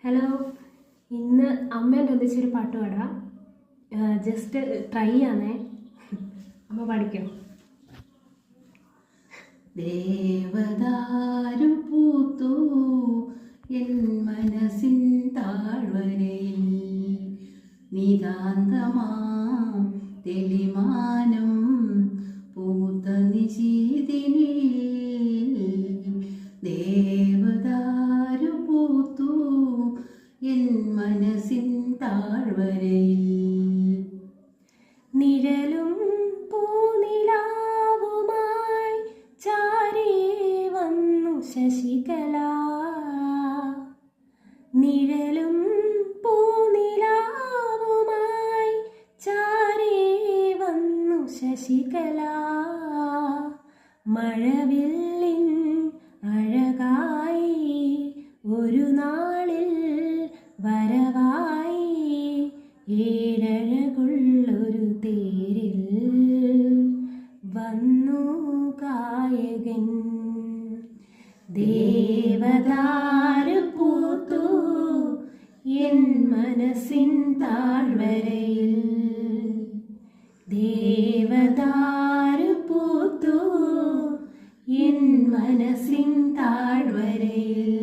Hello, ഇന്ന് അമ്മേൻ്റെ ഒന്നിച്ചൊരു പാട്ട് പാടാം. ജസ്റ്റ് ട്രൈ ആണേ. അമ്മ പഠിക്കും. ദേവദാരു പൂത്തു എൻ മനസ്സിൻ താഴ്വരയിൽ, നിതാന്തമാം തെളിമാനം പൂത്ത നിശീതിനിൽ. ദേവദാരു പൂത്തു എൻ മനസ്സിൻ താഴ്വരയിൽ, നിഴലും പൂനിലാവുമായി ചാരേ വന്നു ശശികല. നിഴലും പൂനിലാവുമായി ചാരേ വന്നു ശശികല. മഴവില്ലിൻ അഴകായി ഒരു നാളിൽ വരവായി, ഏഴഴകുള്ളൊരു തേരിൽ വന്നു ഗായകൻ. ദേവദാരു പൂത്തു എൻ മനസ്സിൻ താഴ്വരയിൽ, ദേവദാരു പൂത്തു എൻ മനസ്സിൻ താഴ്വരയിൽ.